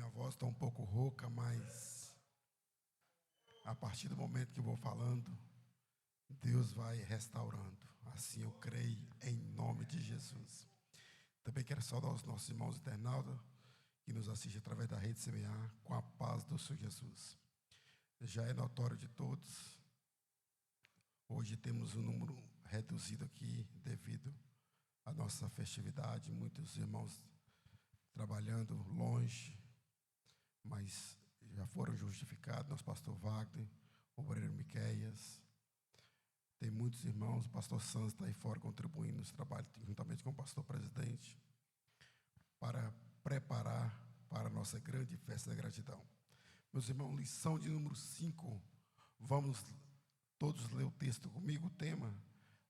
Minha voz está um pouco rouca, mas a partir do momento que eu vou falando, Deus vai restaurando. Assim eu creio em nome de Jesus. Também quero saudar os nossos irmãos internautas que nos assistem através da rede CBA com a paz do Senhor Jesus. Já é notório de todos, hoje temos um número reduzido aqui devido à nossa festividade, muitos irmãos trabalhando longe, mas já foram justificados, nosso pastor Wagner, o obreiro Miqueias. Tem muitos irmãos, o pastor Santos está aí fora contribuindo nos trabalhos, juntamente com o pastor presidente, para preparar para a nossa grande festa da gratidão. Meus irmãos, lição de número 5, vamos todos ler o texto comigo, o tema,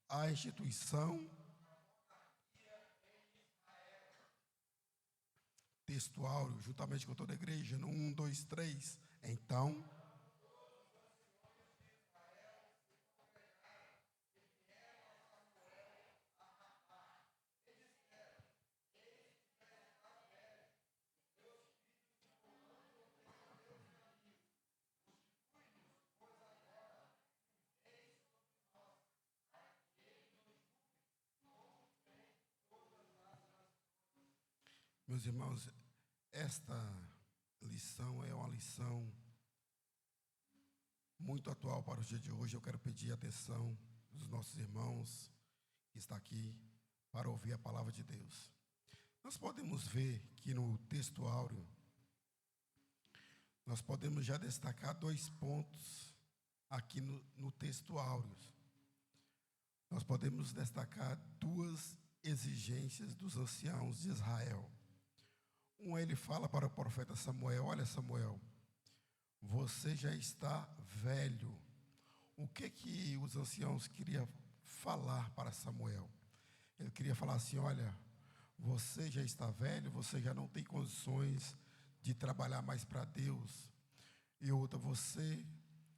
a instituição textual, juntamente com toda a igreja, no 1, 2, 3, então... Meus irmãos, esta lição é uma lição muito atual para o dia de hoje. Eu quero pedir a atenção dos nossos irmãos que estão aqui para ouvir a palavra de Deus. Nós podemos ver que no texto áureo, nós podemos já destacar 2 pontos aqui no texto áureo. Nós podemos destacar 2 exigências dos anciãos de Israel. Ele fala para o profeta Samuel: olha, Samuel, você já está velho. O que os anciãos queriam falar para Samuel? Ele queria falar assim: olha, você já está velho, você já não tem condições de trabalhar mais para Deus. E outra, você,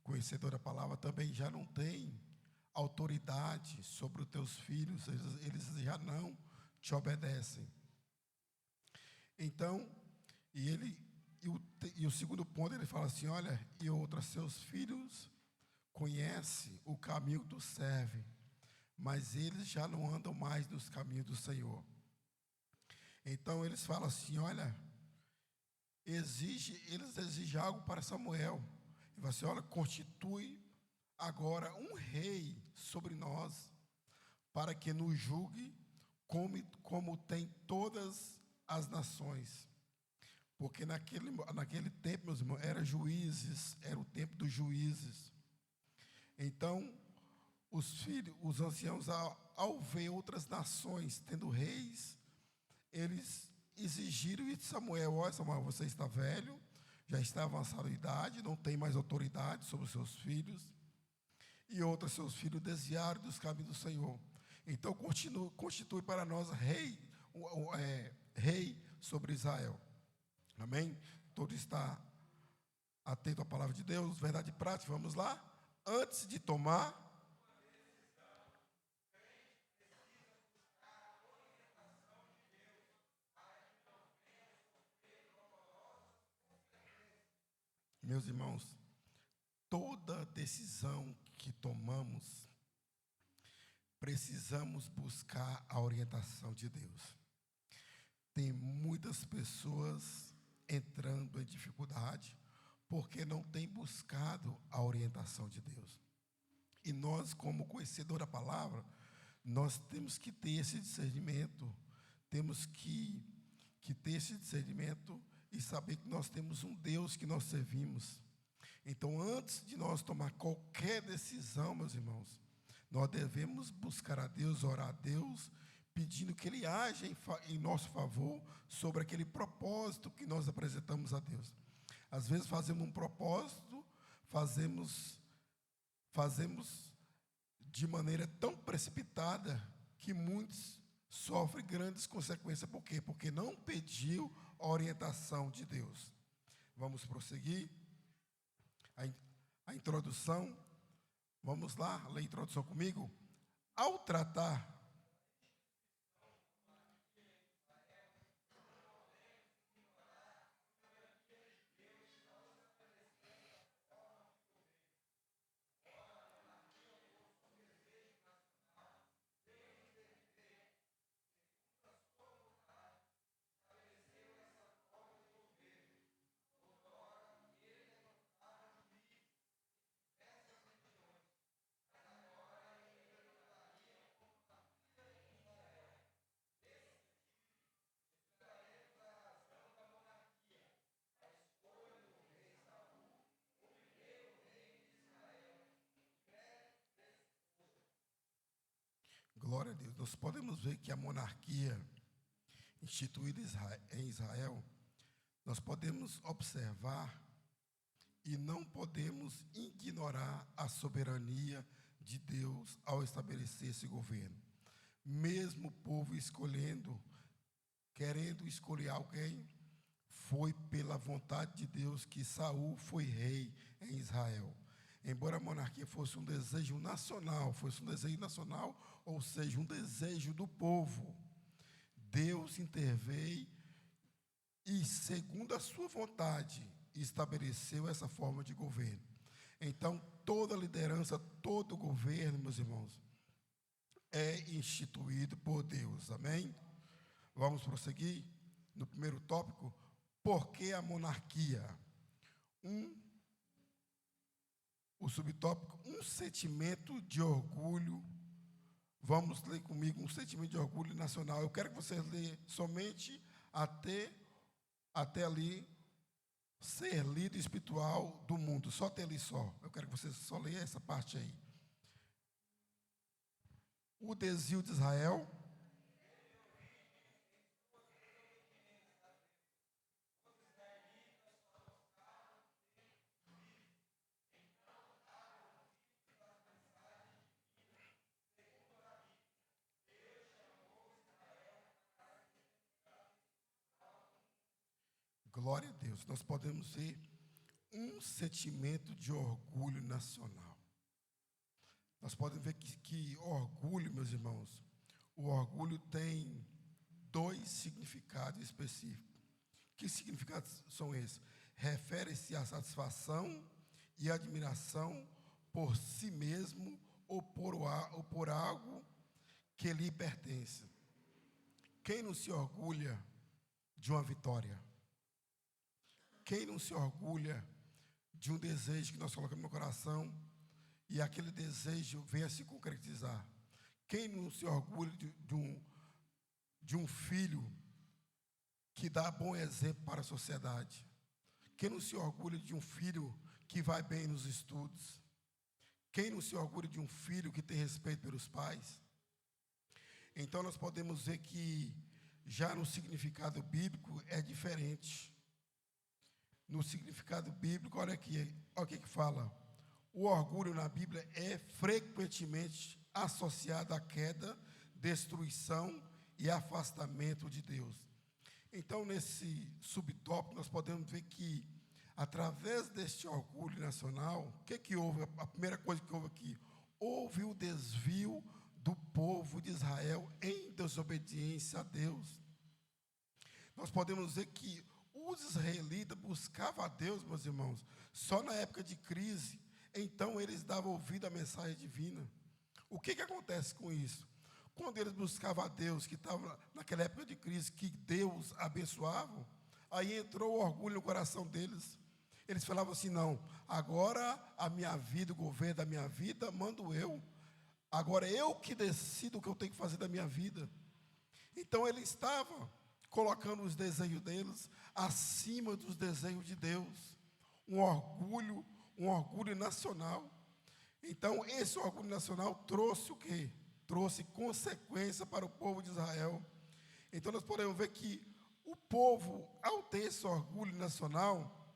conhecedor da palavra, também já não tem autoridade sobre os teus filhos, eles já não te obedecem. Então, o segundo ponto, ele fala assim: olha, e outra, seus filhos conhecem o caminho que tu serve, mas eles já não andam mais nos caminhos do Senhor. Então, eles falam assim: olha, eles exigem algo para Samuel. Ele fala assim: olha, constitui agora um rei sobre nós, para que nos julgue como tem todas as nações. Porque naquele tempo, meus irmãos, era o tempo dos juízes. Então, os anciãos, ao ver outras nações tendo reis, eles exigiram de Samuel: olha, Samuel, você está velho, já está avançado em idade, não tem mais autoridade sobre os seus filhos, e outros seus filhos desviaram dos caminhos do Senhor. Então, constitui para nós rei sobre Israel. Amém? Todo está atento à palavra de Deus, verdade prática. Vamos lá? Antes de tomar, meus irmãos, toda decisão que tomamos, precisamos buscar a orientação de Deus. Tem muitas pessoas entrando em dificuldade porque não têm buscado a orientação de Deus. E nós, como conhecedor da palavra, nós temos que ter esse discernimento, temos que ter esse discernimento e saber que nós temos um Deus que nós servimos. Então, antes de nós tomar qualquer decisão, meus irmãos, nós devemos buscar a Deus, orar a Deus, pedindo que Ele haja em nosso favor sobre aquele propósito que nós apresentamos a Deus. Às vezes fazemos um propósito, fazemos de maneira tão precipitada que muitos sofrem grandes consequências. Por quê? Porque não pediu a orientação de Deus. Vamos prosseguir. A introdução, vamos lá, lê a introdução comigo. Ao tratar nós podemos ver que a monarquia instituída em Israel, nós podemos observar e não podemos ignorar a soberania de Deus ao estabelecer esse governo. Mesmo o povo querendo escolher alguém, foi pela vontade de Deus que Saul foi rei em Israel. Embora a monarquia fosse um desejo nacional, ou seja, um desejo do povo, Deus interveio e, segundo a sua vontade, estabeleceu essa forma de governo. Então, toda liderança, todo governo, meus irmãos, é instituído por Deus. Amém? Vamos prosseguir no primeiro tópico. Por que a monarquia? O subtópico, um sentimento de orgulho. Vamos ler comigo, um sentimento de orgulho nacional. Eu quero que vocês leiam somente até ali, ser líder espiritual do mundo, só até ali só. Eu quero que vocês só leiam essa parte aí. O desvio de Israel. Glória a Deus. Nós podemos ver um sentimento de orgulho nacional. Nós podemos ver que orgulho, meus irmãos, o orgulho tem dois significados específicos. Que significados são esses? Refere-se à satisfação e admiração por si mesmo ou por algo que lhe pertence. Quem não se orgulha de uma vitória? Quem não se orgulha de um desejo que nós colocamos no coração e aquele desejo venha se concretizar? Quem não se orgulha de um filho que dá bom exemplo para a sociedade? Quem não se orgulha de um filho que vai bem nos estudos? Quem não se orgulha de um filho que tem respeito pelos pais? Então nós podemos ver que já no significado bíblico é diferente. No significado bíblico, olha aqui, olha o que fala. O orgulho na Bíblia é frequentemente associado à queda, destruição e afastamento de Deus. Então, nesse subtópico, nós podemos ver que, através deste orgulho nacional, o que houve? A primeira coisa que houve aqui, houve o desvio do povo de Israel em desobediência a Deus. Nós podemos ver que os israelitas buscavam a Deus, meus irmãos, só na época de crise. Então eles davam ouvido à mensagem divina. O que acontece com isso? Quando eles buscavam a Deus, que estava naquela época de crise, que Deus abençoava, aí entrou o orgulho no coração deles. Eles falavam assim: não, agora a minha vida, o governo da minha vida, mando eu. Agora eu que decido o que eu tenho que fazer da minha vida. Então eles estavam colocando os desejos deles acima dos desejos de Deus. Um orgulho nacional. Então, esse orgulho nacional trouxe o quê? Trouxe consequência para o povo de Israel. Então, nós podemos ver que o povo, ao ter esse orgulho nacional,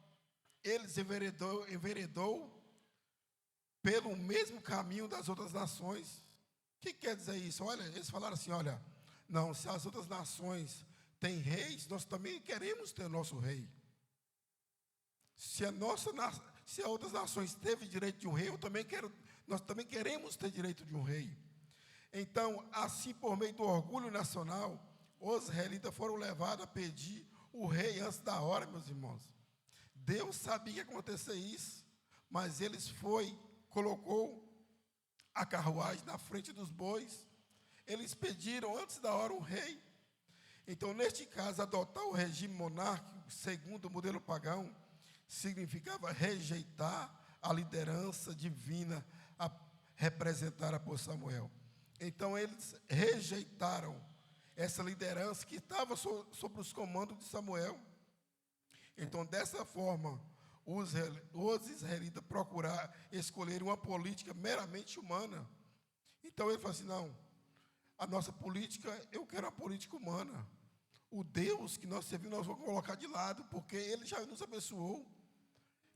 eles enveredou pelo mesmo caminho das outras nações. O que quer dizer isso? Olha, eles falaram assim: olha, não, se as outras nações têm reis, nós também queremos ter nosso rei. Se as outras nações teve direito de um rei, nós também queremos ter direito de um rei. Então, assim, por meio do orgulho nacional, os israelitas foram levados a pedir o rei antes da hora, meus irmãos. Deus sabia que ia acontecer isso, mas colocou a carruagem na frente dos bois. Eles pediram antes da hora um rei. Então, neste caso, adotar o regime monárquico, segundo o modelo pagão, significava rejeitar a liderança divina representada por Samuel. Então, eles rejeitaram essa liderança que estava sob os comandos de Samuel. Então, dessa forma, os israelitas procuraram escolher uma política meramente humana. Então, ele falou assim: não, a nossa política, eu quero a política humana. O Deus que nós servimos, nós vamos colocar de lado, porque Ele já nos abençoou.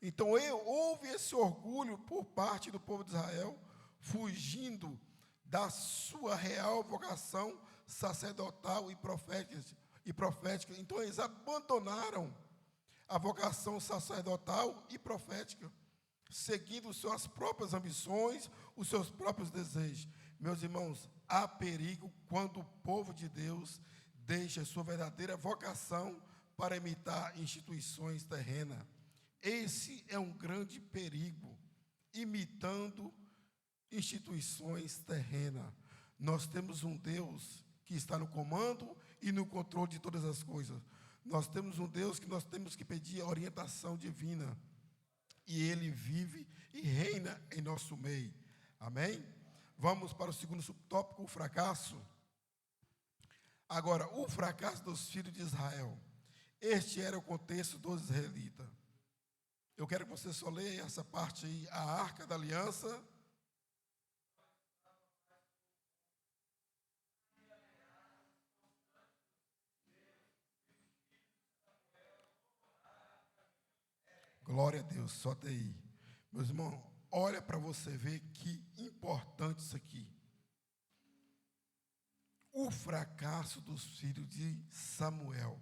Então, houve esse orgulho por parte do povo de Israel, fugindo da sua real vocação sacerdotal e profética. Então, eles abandonaram a vocação sacerdotal e profética, seguindo suas próprias ambições, os seus próprios desejos. Meus irmãos, há perigo quando o povo de Deus deixa sua verdadeira vocação para imitar instituições terrenas. Esse é um grande perigo, imitando instituições terrenas. Nós temos um Deus que está no comando e no controle de todas as coisas. Nós temos um Deus que nós temos que pedir a orientação divina. E Ele vive e reina em nosso meio. Amém? Vamos para o segundo subtópico, o fracasso. Agora, o fracasso dos filhos de Israel. Este era o contexto dos israelitas. Eu quero que você só leia essa parte aí, a Arca da Aliança. Glória a Deus, só até aí. Meus irmãos, olha para você ver que importante isso aqui. O fracasso dos filhos de Samuel.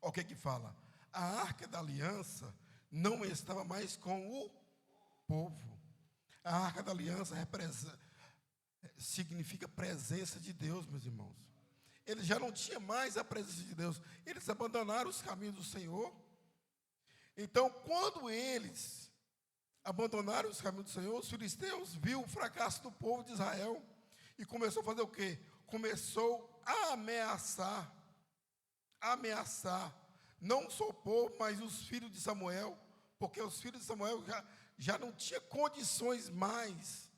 Olha o que que fala. A Arca da Aliança não estava mais com o povo. A Arca da Aliança significa presença de Deus, meus irmãos. Eles já não tinham mais a presença de Deus. Eles abandonaram os caminhos do Senhor. Então, quando eles abandonaram os caminhos do Senhor, os filisteus viram o fracasso do povo de Israel e começou a fazer o quê? Começou a ameaçar, não só o povo, mas os filhos de Samuel, porque os filhos de Samuel já não tinham condições mais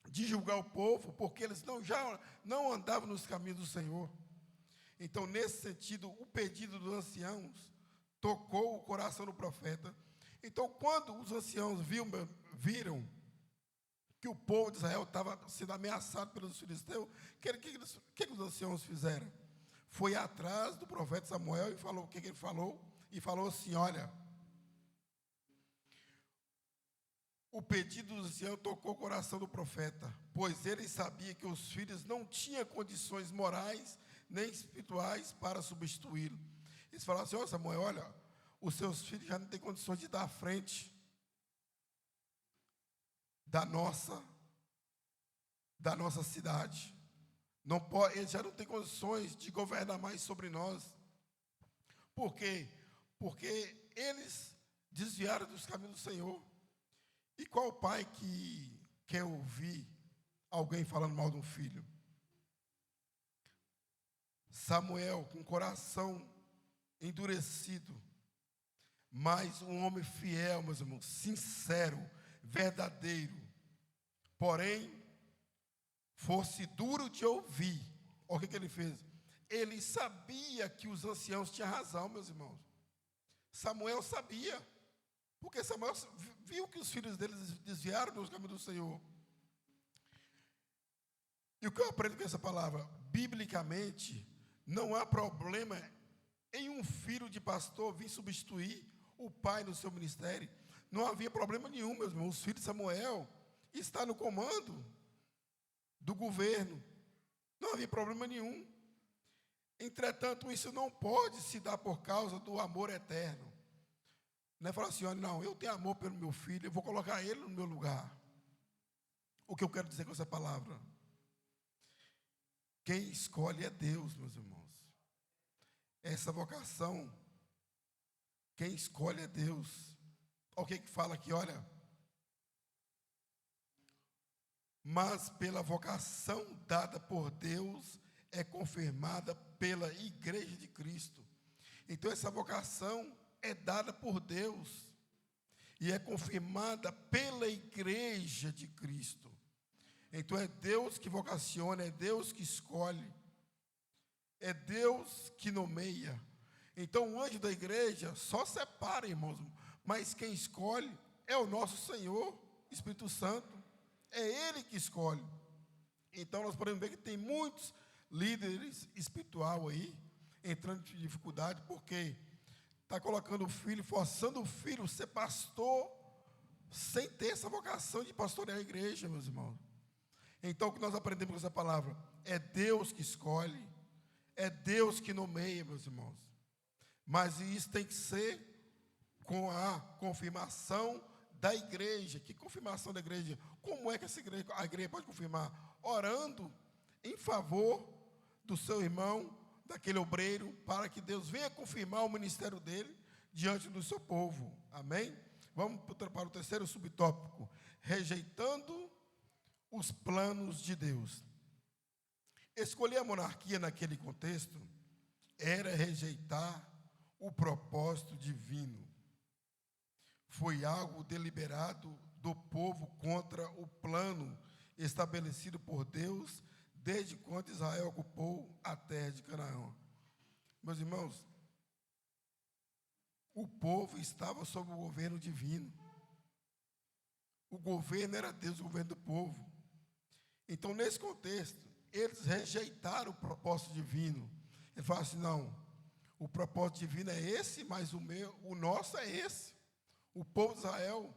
de julgar o povo, porque eles já não andavam nos caminhos do Senhor. Então, nesse sentido, o pedido dos anciãos tocou o coração do profeta. Então, quando os anciãos viram que o povo de Israel estava sendo ameaçado pelos filisteus, o que os anciãos fizeram? Foi atrás do profeta Samuel e falou o que ele falou? E falou assim: olha, o pedido dos anciãos tocou o coração do profeta, pois ele sabia que os filhos não tinham condições morais nem espirituais para substituí-lo. Eles falaram assim: ó Samuel, olha, os seus filhos já não têm condições de dar à frente da nossa cidade. Não pode, eles já não têm condições de governar mais sobre nós. Por quê? Porque eles desviaram dos caminhos do Senhor. E qual pai que quer ouvir alguém falando mal de um filho? Samuel, com o coração endurecido, mas um homem fiel, meus irmãos, sincero, verdadeiro, porém, fosse duro de ouvir. Olha o que ele fez. Ele sabia que os anciãos tinham razão, meus irmãos. Samuel sabia, porque Samuel viu que os filhos deles desviaram dos caminhos do Senhor. E o que eu aprendo com essa palavra? Biblicamente, não há problema em um filho de pastor vir substituir o pai no seu ministério. Não havia problema nenhum, meus irmãos. Os filhos de Samuel estão no comando do governo. Não havia problema nenhum. Entretanto, isso não pode se dar por causa do amor eterno. Não é falar assim: olha, não, eu tenho amor pelo meu filho, eu vou colocar ele no meu lugar. O que eu quero dizer com essa palavra? Quem escolhe é Deus, meus irmãos. Essa vocação, quem escolhe é Deus. Olha o que fala aqui, olha. Mas pela vocação dada por Deus, é confirmada pela Igreja de Cristo. Então essa vocação é dada por Deus e é confirmada pela Igreja de Cristo. Então é Deus que vocaciona, é Deus que escolhe, é Deus que nomeia. Então o anjo da igreja só separa, irmãos, mas quem escolhe é o nosso Senhor, Espírito Santo. É Ele que escolhe. Então, nós podemos ver que tem muitos líderes espirituais aí, entrando em dificuldade, porque está colocando o filho, forçando o filho a ser pastor, sem ter essa vocação de pastorear a igreja, meus irmãos. Então, o que nós aprendemos com essa palavra? É Deus que escolhe, é Deus que nomeia, meus irmãos. Mas isso tem que ser com a confirmação da igreja. Que confirmação da igreja? Como é que a igreja pode confirmar? Orando em favor do seu irmão, daquele obreiro, para que Deus venha confirmar o ministério dele diante do seu povo. Amém? Vamos para o terceiro subtópico: rejeitando os planos de Deus. Escolher a monarquia naquele contexto era rejeitar o propósito divino. Foi algo deliberado do povo contra o plano estabelecido por Deus desde quando Israel ocupou a terra de Canaã. Meus irmãos, o povo estava sob o governo divino. O governo era Deus, o governo do povo. Então, nesse contexto, eles rejeitaram o propósito divino. Ele fala assim: não, o propósito divino é esse, mas o nosso é esse. O povo de Israel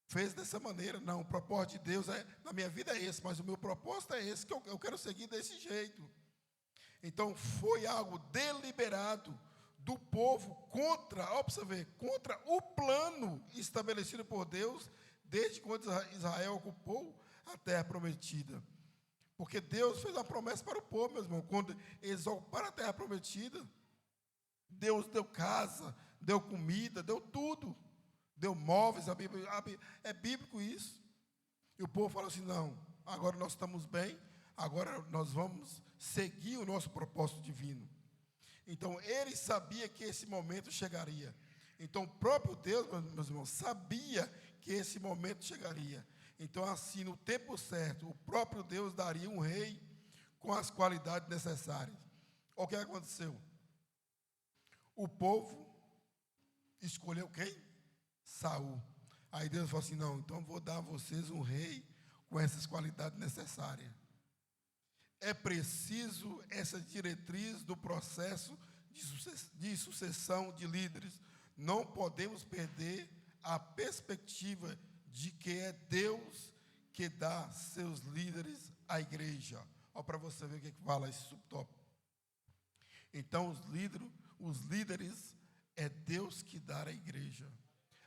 fez dessa maneira. Não, o propósito de Deus na minha vida é esse, mas o meu propósito é esse, que eu quero seguir desse jeito. Então, foi algo deliberado do povo contra o plano estabelecido por Deus desde quando Israel ocupou a terra prometida. Porque Deus fez uma promessa para o povo, meu irmão. Quando eles ocuparam a terra prometida, Deus deu casa, deu comida, deu tudo. Deu móveis, é bíblico isso. E o povo falou assim: não, agora nós estamos bem, agora nós vamos seguir o nosso propósito divino. Então, ele sabia que esse momento chegaria. Então, o próprio Deus, meus irmãos, sabia que esse momento chegaria. Então, assim, no tempo certo, o próprio Deus daria um rei com as qualidades necessárias. O que aconteceu? O povo escolheu quem? Saul. Aí Deus falou assim: não, então vou dar a vocês um rei com essas qualidades necessárias. É preciso essa diretriz do processo de sucessão de líderes. Não podemos perder a perspectiva de que é Deus que dá seus líderes à igreja. Olha para você ver o que fala esse subtópico. Então, os líderes é Deus que dá à igreja.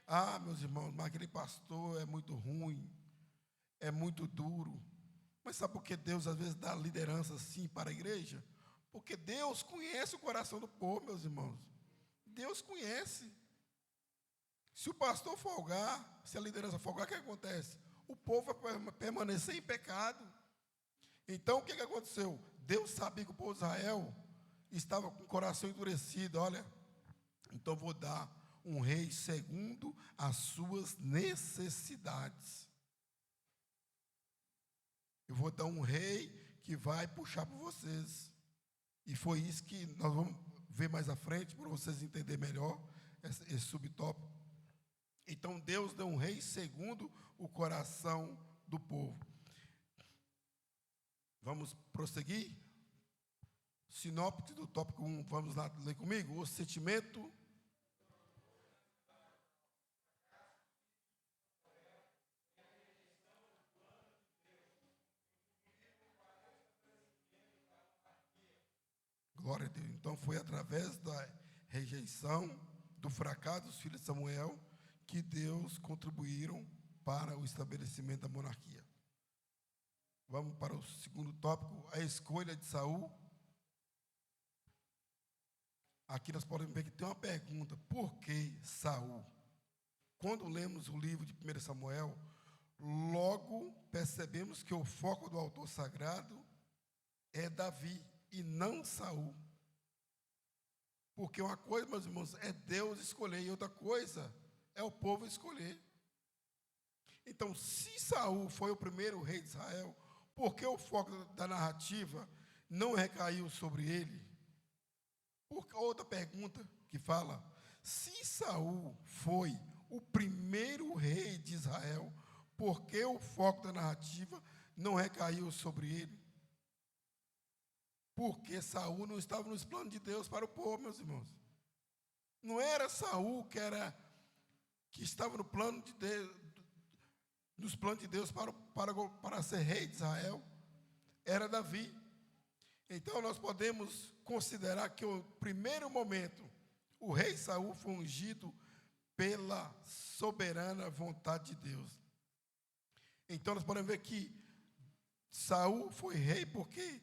Ah, meus irmãos, mas aquele pastor é muito ruim, é muito duro. Mas sabe por que Deus às vezes dá liderança assim para a igreja? Porque Deus conhece o coração do povo, meus irmãos. Deus conhece. Se o pastor folgar, se a liderança folgar, o que acontece? O povo vai permanecer em pecado. Então, o que aconteceu? Deus sabia que o povo de Israel estava com o coração endurecido. Olha, então vou dar um rei segundo as suas necessidades. Eu vou dar um rei que vai puxar por vocês. E foi isso que nós vamos ver mais à frente, para vocês entenderem melhor esse subtópico. Então, Deus deu um rei segundo o coração do povo. Vamos prosseguir? Sinopse do tópico 1, vamos lá ler comigo? O sentimento... Glória a Deus. Então, foi através da rejeição, do fracasso dos filhos de Samuel, que Deus contribuíram para o estabelecimento da monarquia. Vamos para o segundo tópico, a escolha de Saul. Aqui nós podemos ver que tem uma pergunta: por que Saul? Quando lemos o livro de 1 Samuel, logo percebemos que o foco do autor sagrado é Davi e não Saul. Porque uma coisa, meus irmãos, é Deus escolher, e outra coisa é o povo escolher. Então, se Saul foi o primeiro rei de Israel, por que o foco da narrativa não recaiu sobre ele? Outra pergunta que fala: se Saul foi o primeiro rei de Israel, por que o foco da narrativa não recaiu sobre ele? Porque Saul não estava nos planos de Deus para o povo, meus irmãos. Não era Saul que estava no plano de Deus, nos planos de Deus para ser rei de Israel. Era Davi. Então nós podemos considerar que o primeiro momento, o rei Saul foi ungido pela soberana vontade de Deus. Então nós podemos ver que Saul foi rei porque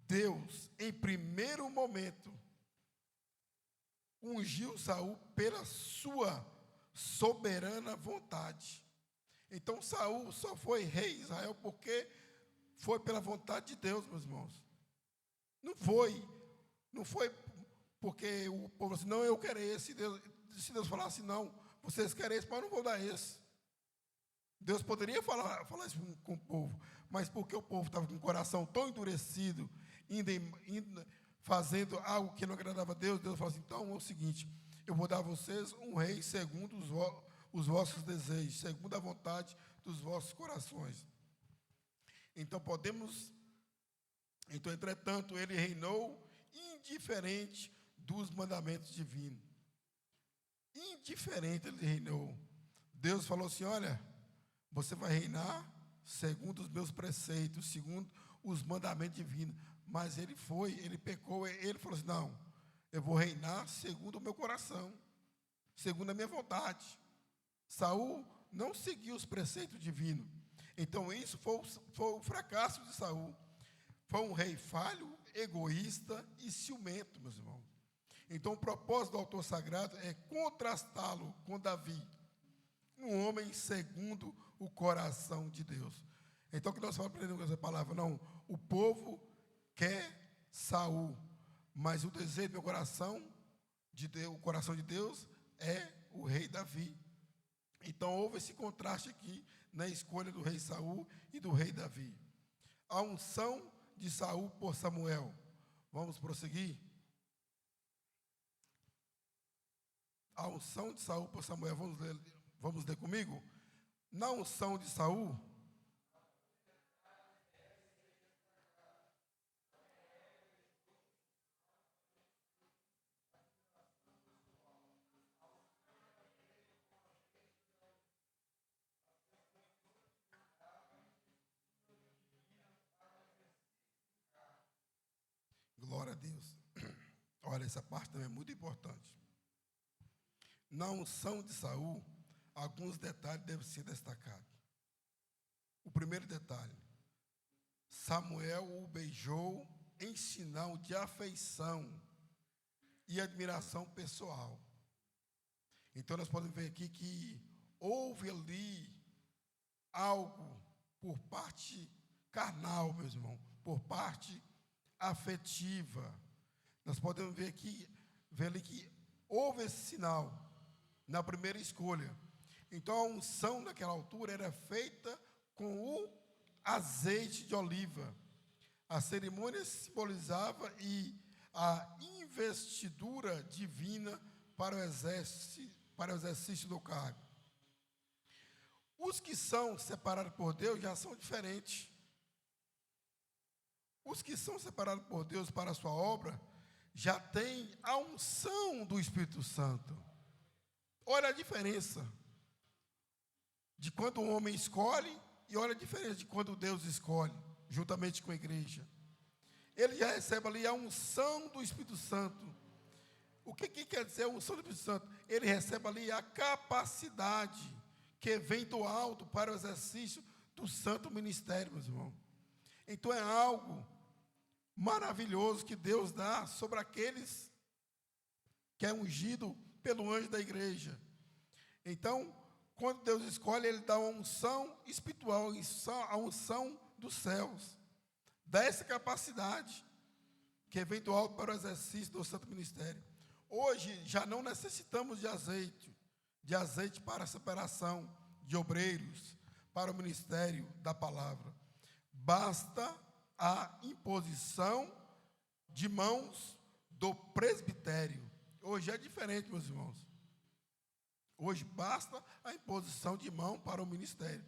Deus, em primeiro momento, ungiu Saul pela sua soberana vontade. Então Saul só foi rei de Israel porque foi pela vontade de Deus, meus irmãos. Não foi porque o povo disse, não, eu quero esse. Se Deus falasse, não, vocês querem esse, mas eu não vou dar esse. Deus poderia falar isso com o povo, mas porque o povo estava com o coração tão endurecido, fazendo algo que não agradava a Deus, Deus falou assim, então é o seguinte, eu vou dar a vocês um rei segundo os vossos desejos, segundo a vontade dos vossos corações. Então, entretanto, ele reinou indiferente dos mandamentos divinos. Indiferente ele reinou. Deus falou assim, olha, você vai reinar segundo os meus preceitos, segundo os mandamentos divinos. Mas ele pecou, ele falou assim, não, eu vou reinar segundo o meu coração, segundo a minha vontade. Saul não seguiu os preceitos divinos. Então isso foi o fracasso de Saul. Foi um rei falho, egoísta e ciumento, meus irmãos. Então o propósito do autor sagrado é contrastá-lo com Davi, um homem segundo o coração de Deus. Então o que nós estamos aprendendo com essa palavra? Não, o povo quer Saul, mas o desejo do meu coração, o coração de Deus, é o rei Davi. Então houve esse contraste aqui na escolha do rei Saul e do rei Davi. A unção de Saul por Samuel. Vamos prosseguir? A unção de Saul por Samuel. Vamos ler comigo? Na unção de Saul, glória a Deus. Olha, essa parte também é muito importante. Na unção de Saul, alguns detalhes devem ser destacados. O primeiro detalhe, Samuel o beijou em sinal de afeição e admiração pessoal. Então nós podemos ver aqui que houve ali algo por parte carnal, meus irmãos, por parte afetiva. Nós podemos ver ali que houve esse sinal na primeira escolha. Então a unção naquela altura era feita com o azeite de oliva. A cerimônia simbolizava a investidura divina para o exercício do cargo. Os que são separados por Deus já são diferentes. Os que são separados por Deus para a sua obra já têm a unção do Espírito Santo. Olha a diferença de quando um homem escolhe e olha a diferença de quando Deus escolhe, juntamente com a igreja. Ele já recebe ali a unção do Espírito Santo. O que quer dizer a unção do Espírito Santo? Ele recebe ali a capacidade que vem do alto para o exercício do santo ministério, meus irmãos. Então é algo maravilhoso que Deus dá sobre aqueles que é ungido pelo anjo da igreja. Então, quando Deus escolhe, Ele dá uma unção espiritual, a unção dos céus. Dá essa capacidade que vem do alto para o exercício do santo ministério. Hoje, já não necessitamos de azeite para a separação de obreiros, para o ministério da palavra. Basta a imposição de mãos do presbitério. Hoje é diferente, meus irmãos. Hoje basta a imposição de mão para o ministério.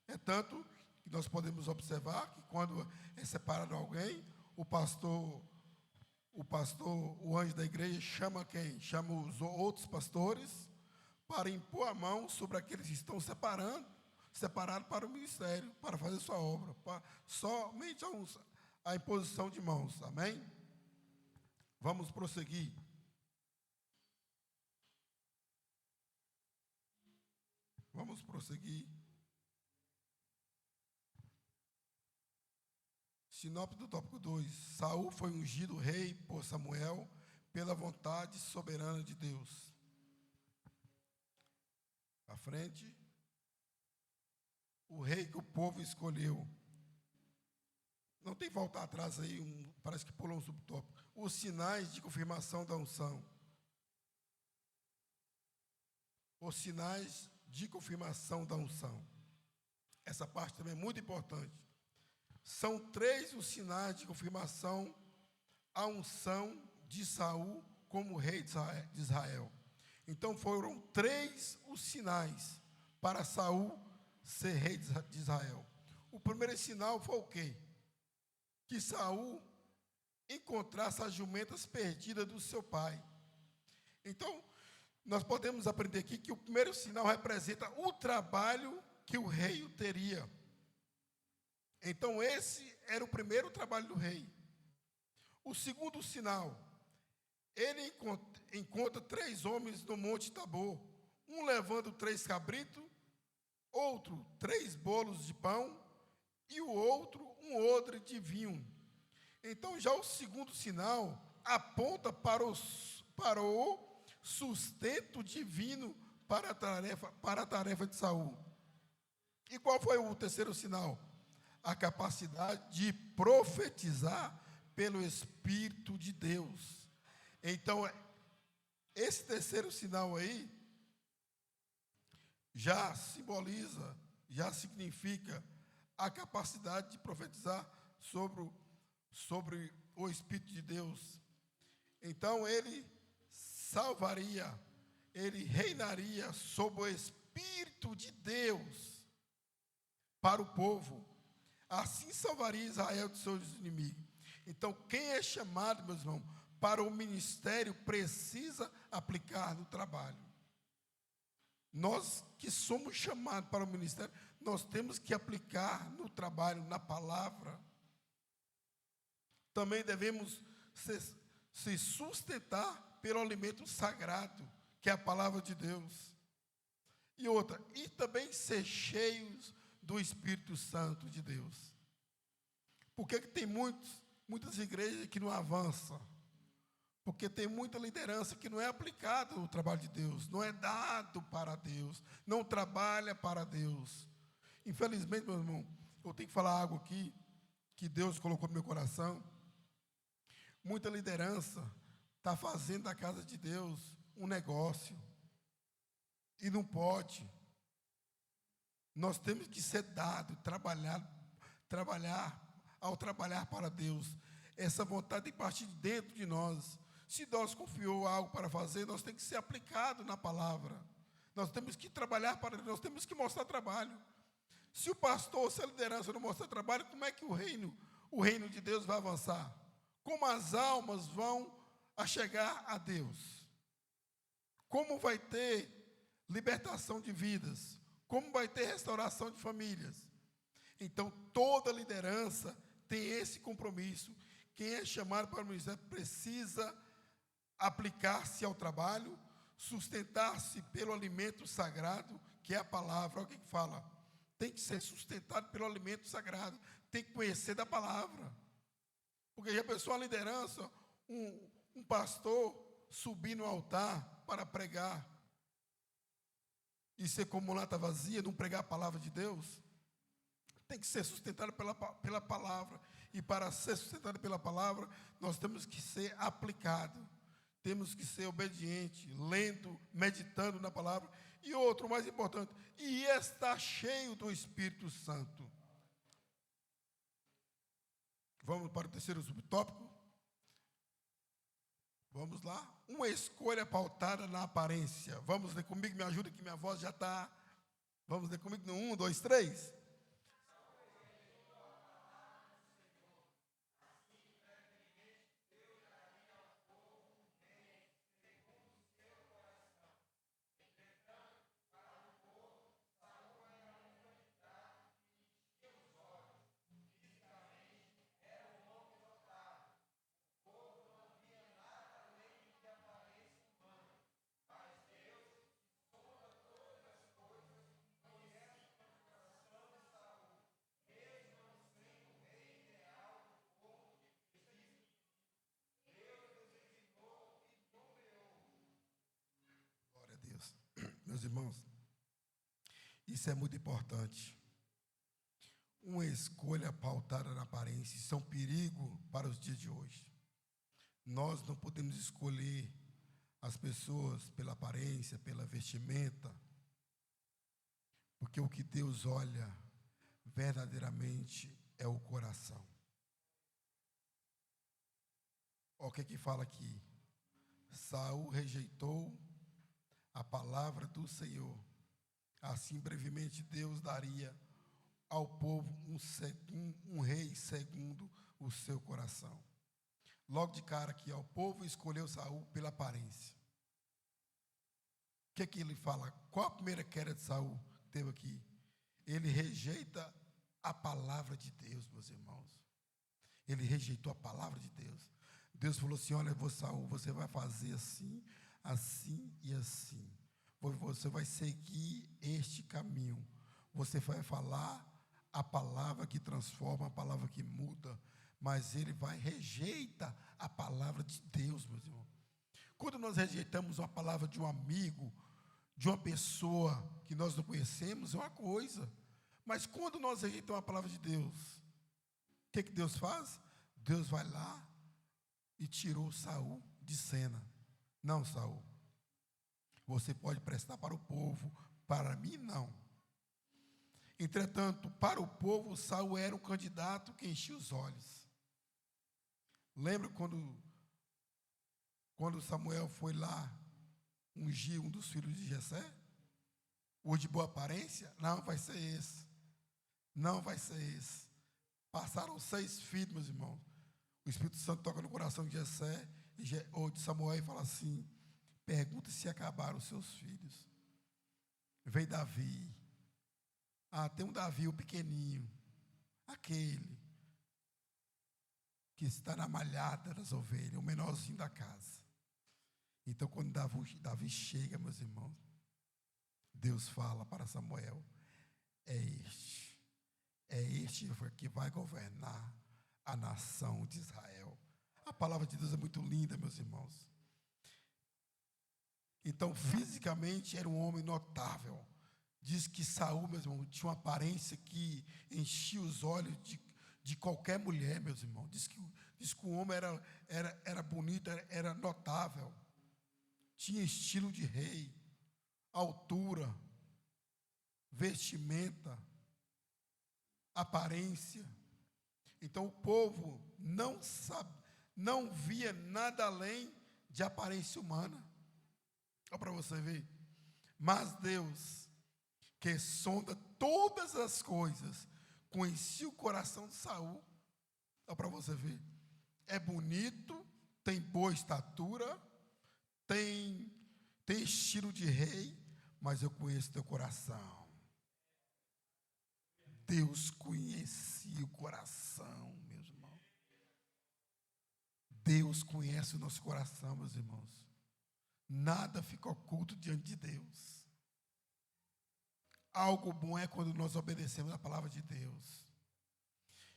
É tanto que nós podemos observar que quando é separado alguém, o pastor, o anjo da igreja chama quem? Chama os outros pastores para impor a mão sobre aqueles que estão separados para o ministério, para fazer sua obra, somente a imposição de mãos, amém? Vamos prosseguir. Vamos prosseguir. Sinopse do tópico 2. Saul foi ungido rei por Samuel pela vontade soberana de Deus. À frente. O rei que o povo escolheu. Não tem que voltar atrás aí, parece que pulou um subtópico. Os sinais de confirmação da unção. Os sinais de confirmação da unção. Essa parte também é muito importante. São 3 os sinais de confirmação à unção de Saul como rei de Israel. Então foram 3 os sinais para Saul ser rei de Israel. O primeiro sinal foi o quê? Que Saul encontrasse as jumentas perdidas do seu pai. Então, nós podemos aprender aqui que o primeiro sinal representa o trabalho que o rei teria. Então, esse era o primeiro trabalho do rei. O segundo sinal, ele encontra 3 homens no Monte Tabor, um levando 3 cabritos, outro 3 bolos de pão, e o outro um odre de vinho. Então, já o segundo sinal aponta para o sustento divino para a tarefa de Saul. E qual foi o terceiro sinal? A capacidade de profetizar pelo Espírito de Deus. Então, esse terceiro sinal aí já simboliza, já significa a capacidade de profetizar sobre o Espírito de Deus. Então, ele salvaria, ele reinaria sobre o Espírito de Deus para o povo. Assim salvaria Israel dos seus inimigos. Então, quem é chamado, meus irmãos, para o ministério, precisa aplicar no trabalho. Nós que somos chamados para o ministério, nós temos que aplicar no trabalho, na palavra. Também devemos se sustentar pelo alimento sagrado, que é a palavra de Deus. E outra, e também ser cheios do Espírito Santo de Deus. Por que tem muitas igrejas que não avançam? Porque tem muita liderança que não é aplicada no trabalho de Deus, não é dado para Deus, não trabalha para Deus. Infelizmente, meu irmão, eu tenho que falar algo aqui que Deus colocou no meu coração. Muita liderança está fazendo da casa de Deus um negócio. E não pode. Nós temos que ser dado, ao trabalhar para Deus. Essa vontade tem que partir de dentro de nós. Se Deus confiou algo para fazer, nós temos que ser aplicado na palavra. Nós temos que trabalhar para Deus, nós temos que mostrar trabalho. Se o pastor, se a liderança não mostrar trabalho, como é que o reino de Deus vai avançar? Como as almas vão a chegar a Deus? Como vai ter libertação de vidas? Como vai ter restauração de famílias? Então, toda liderança tem esse compromisso. Quem é chamado para o ministério precisa aplicar-se ao trabalho, sustentar-se pelo alimento sagrado, que é a palavra. Olha o que fala. Tem que ser sustentado pelo alimento sagrado. Tem que conhecer da palavra. Porque já pensou a liderança, um pastor subir no altar para pregar e ser como lata vazia, não pregar a palavra de Deus? Tem que ser sustentado pela palavra. E para ser sustentado pela palavra, nós temos que ser aplicado. Temos que ser obediente, lendo, meditando na palavra. E outro, mais importante, e estar cheio do Espírito Santo. Vamos para o terceiro subtópico. Vamos lá. Uma escolha pautada na aparência. Vamos ler comigo, me ajuda que minha voz já está. Vamos ler comigo no 1, 2, 3. Meus irmãos, isso é muito importante. Uma escolha pautada na aparência, isso é um perigo para os dias de hoje. Nós não podemos escolher as pessoas pela aparência, pela vestimenta, porque o que Deus olha verdadeiramente é o coração. Olha o que fala aqui. Saul rejeitou a palavra do Senhor. Assim, brevemente, Deus daria ao povo um rei segundo o seu coração. Logo de cara aqui, o povo escolheu Saul pela aparência. O que ele fala? Qual a primeira queda de Saul que teve aqui? Ele rejeita a palavra de Deus, meus irmãos. Ele rejeitou a palavra de Deus. Deus falou assim: olha, Saul, você vai fazer assim, assim e assim. Você vai seguir este caminho. Você vai falar a palavra que transforma, a palavra que muda. Mas ele rejeita a palavra de Deus, meus irmãos. Quando nós rejeitamos uma palavra de um amigo, de uma pessoa que nós não conhecemos, é uma coisa. Mas quando nós rejeitamos a palavra de Deus, o que Deus faz? Deus vai lá e tirou Saul de cena. Não, Saul, você pode prestar para o povo, para mim não. Entretanto, para o povo, Saul era um candidato que enchia os olhos. Lembra quando Samuel foi lá ungir um dos filhos de Jessé? O de boa aparência? Não, vai ser esse. Não vai ser esse. Passaram 6 filhos, meus irmãos. O Espírito Santo toca no coração de Jessé, ou de Samuel, e fala assim: pergunta se acabaram os seus filhos. Veio Davi. Tem um Davi, o pequenininho, aquele que está na malhada das ovelhas, o menorzinho da casa. Então, quando Davi chega, meus irmãos, Deus fala para Samuel: é este que vai governar a nação de Israel. A palavra de Deus é muito linda, meus irmãos. Então, fisicamente, era um homem notável. Diz que Saul, meus irmãos, tinha uma aparência que enchia os olhos de qualquer mulher, meus irmãos. Diz que o homem era bonito, era notável. Tinha estilo de rei, altura, vestimenta, aparência. Então o povo não via nada além de aparência humana. Olha para você ver. Mas Deus, que sonda todas as coisas, conhecia o coração de Saul. Olha para você ver. É bonito, tem boa estatura, tem estilo de rei, mas eu conheço teu coração. Deus conhecia o coração, meus irmãos. Deus conhece o nosso coração, meus irmãos. Nada fica oculto diante de Deus. Algo bom é quando nós obedecemos a palavra de Deus.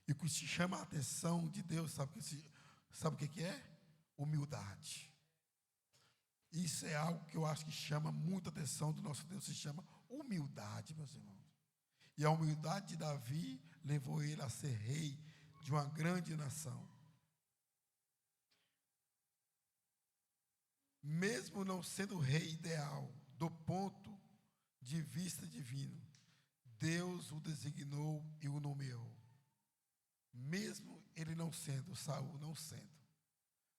E o que se chama a atenção de Deus, sabe o que é? Humildade. Isso é algo que eu acho que chama muita atenção do nosso Deus, se chama humildade, meus irmãos. E a humildade de Davi levou ele a ser rei de uma grande nação. Mesmo não sendo o rei ideal, do ponto de vista divino, Deus o designou e o nomeou. Mesmo ele não sendo, Saul não sendo,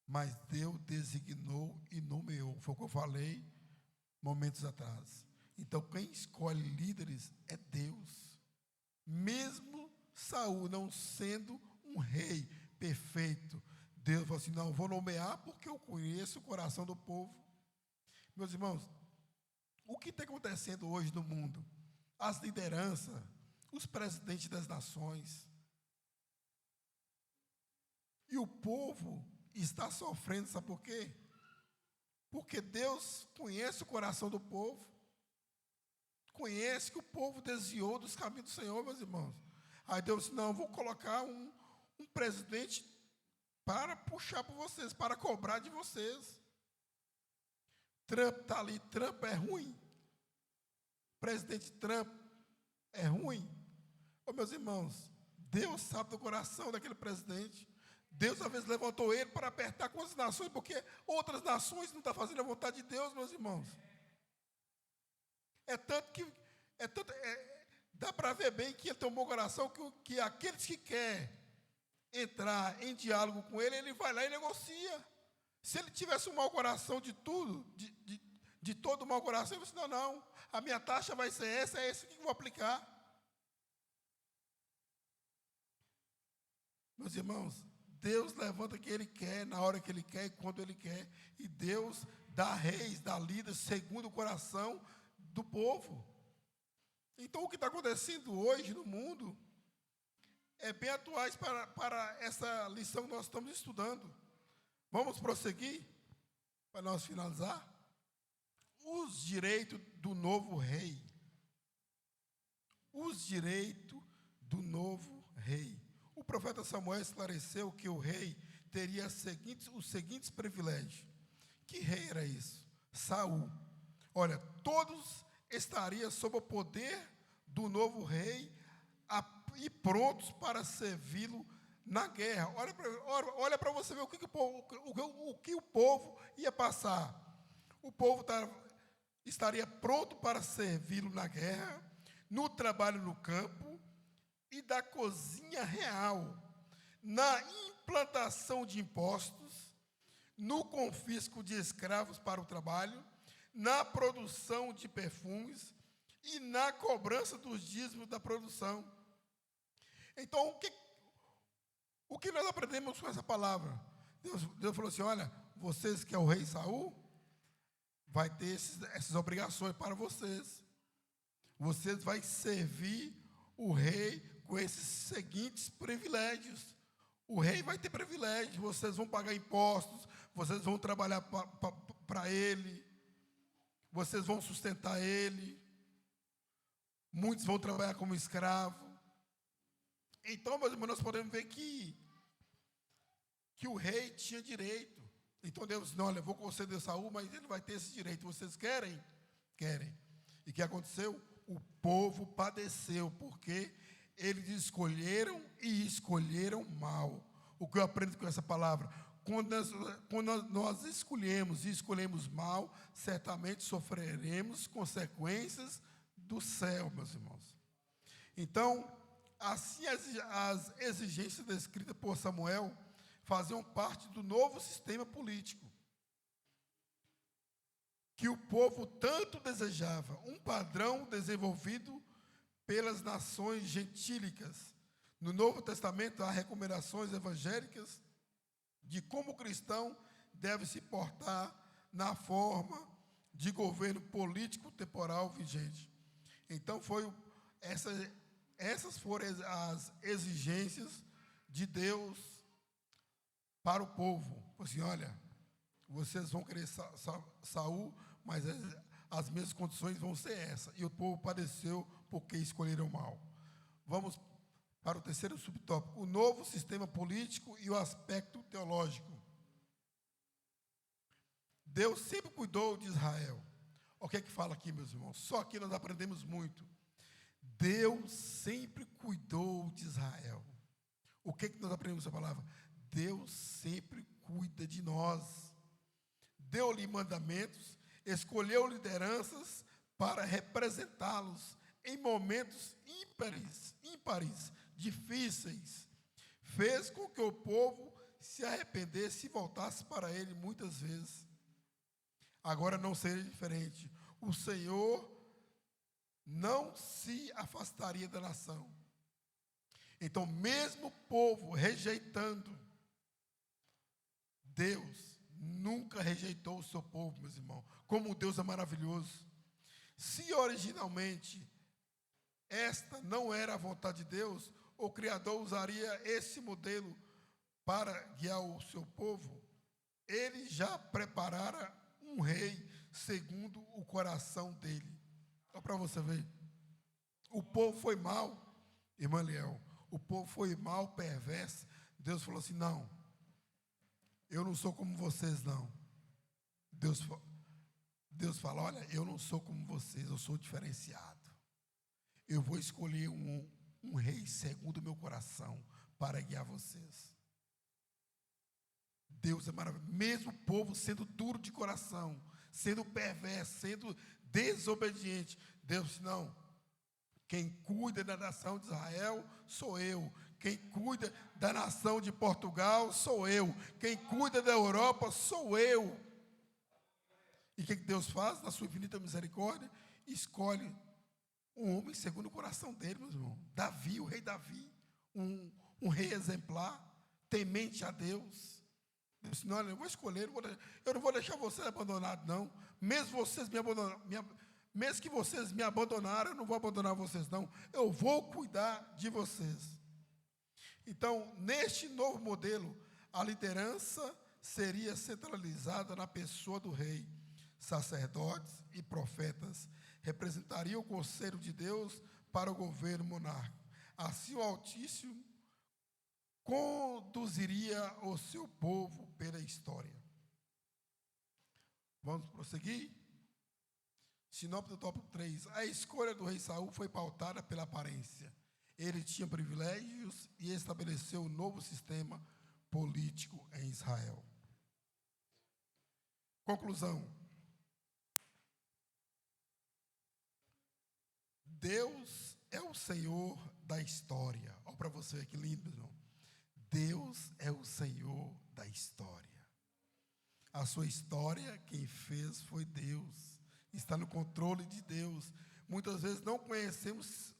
mas Deus designou e nomeou. Foi o que eu falei momentos atrás. Então, quem escolhe líderes é Deus. Mesmo Saul não sendo um rei perfeito, Deus falou assim: não, vou nomear porque eu conheço o coração do povo. Meus irmãos, o que está acontecendo hoje no mundo? As lideranças, os presidentes das nações. E o povo está sofrendo, sabe por quê? Porque Deus conhece o coração do povo. Conhece que o povo desviou dos caminhos do Senhor, meus irmãos. Aí Deus disse: não, vou colocar um presidente para puxar por vocês, para cobrar de vocês. Trump está ali, Trump é ruim. presidente Trump é ruim? Ô, meus irmãos, Deus sabe do coração daquele presidente. Deus, às vezes, levantou ele para apertar com as nações, porque outras nações não estão fazendo a vontade de Deus, meus irmãos. Dá para ver bem que ele tomou o coração que aqueles que querem entrar em diálogo com ele, ele vai lá e negocia. Se ele tivesse um mau coração de tudo, de todo mau coração, ele disse, não, a minha taxa vai ser essa, é essa que eu vou aplicar. Meus irmãos, Deus levanta quem Ele quer, na hora que Ele quer e quando Ele quer. E Deus dá reis, dá líderes, segundo o coração do povo. Então, o que está acontecendo hoje no mundo é bem atuais para essa lição que nós estamos estudando. Vamos prosseguir, para nós finalizar. Os direitos do novo rei. Os direitos do novo rei. O profeta Samuel esclareceu que o rei teria os seguintes privilégios. Que rei era isso? Saul. Olha, todos estariam sob o poder do novo rei e prontos para servi-lo na guerra. Olha para você ver o que o povo ia passar. O povo estaria pronto para servi-lo na guerra, no trabalho no campo, e da cozinha real, na implantação de impostos, no confisco de escravos para o trabalho, na produção de perfumes e na cobrança dos dízimos da produção. Então, o que nós aprendemos com essa palavra? Deus falou assim, olha, vocês que é o rei Saul, vai ter essas obrigações para vocês. Vocês vão servir o rei com esses seguintes privilégios. O rei vai ter privilégios, vocês vão pagar impostos, vocês vão trabalhar para ele, vocês vão sustentar ele, muitos vão trabalhar como escravo. Então, meus irmãos, nós podemos ver que o rei tinha direito. Então Deus disse, olha, vou conceder Saul, mas ele vai ter esse direito. Vocês querem? Querem. E o que aconteceu? O povo padeceu, porque eles escolheram e escolheram mal. O que eu aprendo com essa palavra? Quando nós escolhemos e escolhemos mal, certamente sofreremos consequências do céu, meus irmãos. Então, assim as exigências descritas por Samuel faziam parte do novo sistema político que o povo tanto desejava, um padrão desenvolvido pelas nações gentílicas. No Novo Testamento há recomendações evangélicas de como o cristão deve se portar na forma de governo político temporal vigente. Então essas foram as exigências de Deus para o povo. Assim, olha, vocês vão querer Saul, mas as mesmas condições vão ser essas. E o povo padeceu porque escolheram mal. Vamos para o terceiro subtópico, o novo sistema político e o aspecto teológico. Deus sempre cuidou de Israel. O que é que fala aqui, meus irmãos? Só aqui nós aprendemos muito. Deus sempre cuidou de Israel. O que é que nós aprendemos essa palavra? Deus sempre cuida de nós. Deu-lhe mandamentos, escolheu lideranças para representá-los em momentos ímpares, difíceis. Fez com que o povo se arrependesse e voltasse para ele muitas vezes. Agora não seria diferente. O Senhor não se afastaria da nação. Então, mesmo o povo rejeitando, Deus nunca rejeitou o seu povo, meus irmãos. Como Deus é maravilhoso. Se originalmente esta não era a vontade de Deus, o Criador usaria esse modelo para guiar o seu povo. Ele já preparara um rei segundo o coração dele. Só para você ver. O povo foi mal, irmã Leão. O povo foi mal, perverso. Deus falou assim, não, eu não sou como vocês, não. Deus fala: olha, eu não sou como vocês, eu sou diferenciado. Eu vou escolher um rei segundo o meu coração para guiar vocês. Deus é maravilhoso. Mesmo o povo sendo duro de coração, sendo perverso, sendo desobediente, Deus disse: não, quem cuida da nação de Israel sou eu. Quem cuida da nação de Portugal sou eu. Quem cuida da Europa sou eu. E o que Deus faz? Na sua infinita misericórdia, escolhe um homem segundo o coração dele, meus irmãos. Davi, o rei Davi, um rei exemplar, temente a Deus. Deus disse: não, eu vou escolher, eu não vou deixar vocês abandonados, não. Mesmo que vocês me abandonarem, eu não vou abandonar vocês, não. Eu vou cuidar de vocês. Então, neste novo modelo, a liderança seria centralizada na pessoa do rei. Sacerdotes e profetas representariam o conselho de Deus para o governo monárquico. Assim, o Altíssimo conduziria o seu povo pela história. Vamos prosseguir? Sinopse do tópico 3. A escolha do rei Saul foi pautada pela aparência. Ele tinha privilégios e estabeleceu um novo sistema político em Israel. Conclusão. Deus é o Senhor da história. Olha para você ver que lindo, meu irmão. Deus é o Senhor da história. A sua história, quem fez foi Deus. Está no controle de Deus. Muitas vezes não conhecemos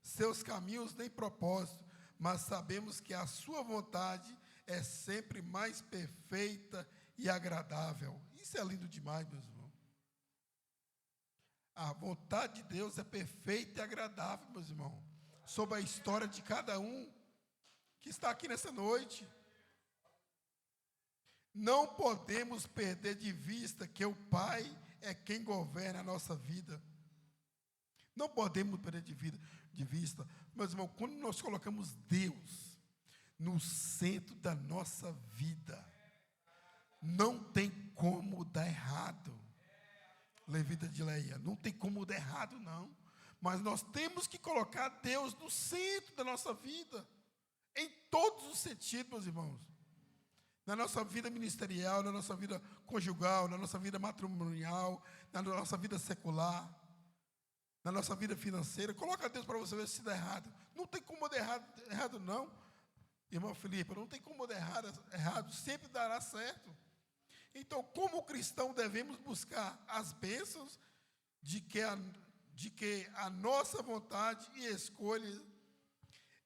seus caminhos nem propósito, mas sabemos que a sua vontade é sempre mais perfeita e agradável. Isso é lindo demais, meus irmãos. A vontade de Deus é perfeita e agradável, meus irmãos, sobre a história de cada um que está aqui nessa noite. Não podemos perder de vista que o Pai é quem governa a nossa vida. Não podemos perder de vista, meus irmãos, quando nós colocamos Deus no centro da nossa vida, não tem como dar errado. Levita de Leia, não tem como dar errado, não. Mas nós temos que colocar Deus no centro da nossa vida, em todos os sentidos, meus irmãos. Na nossa vida ministerial, na nossa vida conjugal, na nossa vida matrimonial, na nossa vida secular, na nossa vida financeira. Coloca Deus para você ver se dá errado. Não tem como dar errado, não. Irmão Felipe, não tem como dar errado, sempre dará certo. Então, como cristão, devemos buscar as bênçãos de que a nossa vontade e escolha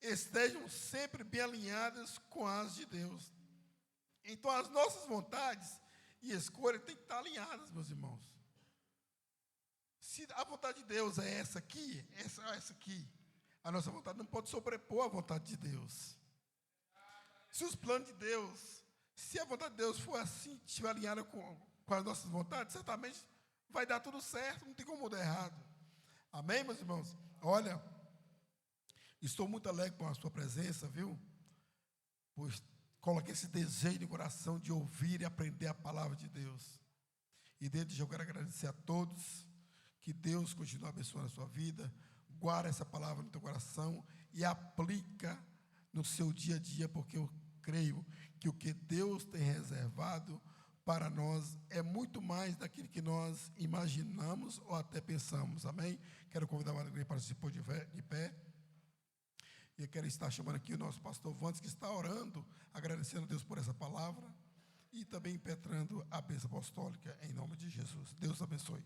estejam sempre bem alinhadas com as de Deus. Então, as nossas vontades e escolhas têm que estar alinhadas, meus irmãos. Se a vontade de Deus é essa aqui, essa aqui, a nossa vontade não pode sobrepor a vontade de Deus. Se os planos de Deus, se a vontade de Deus for assim, estiver alinhada com as nossas vontades, certamente vai dar tudo certo, não tem como dar errado. Amém, meus irmãos? Olha, estou muito alegre com a sua presença, viu? Pois coloquei esse desejo no coração de ouvir e aprender a palavra de Deus. E desde já eu quero agradecer a todos, que Deus continue abençoando a sua vida, guarda essa palavra no teu coração e aplica no seu dia a dia, porque eu creio que o que Deus tem reservado para nós é muito mais daquilo que nós imaginamos ou até pensamos. Amém? Quero convidar a igreja para se pôr de pé. E eu quero estar chamando aqui o nosso pastor Vantes, que está orando, agradecendo a Deus por essa palavra e também impetrando a bênção apostólica em nome de Jesus. Deus abençoe.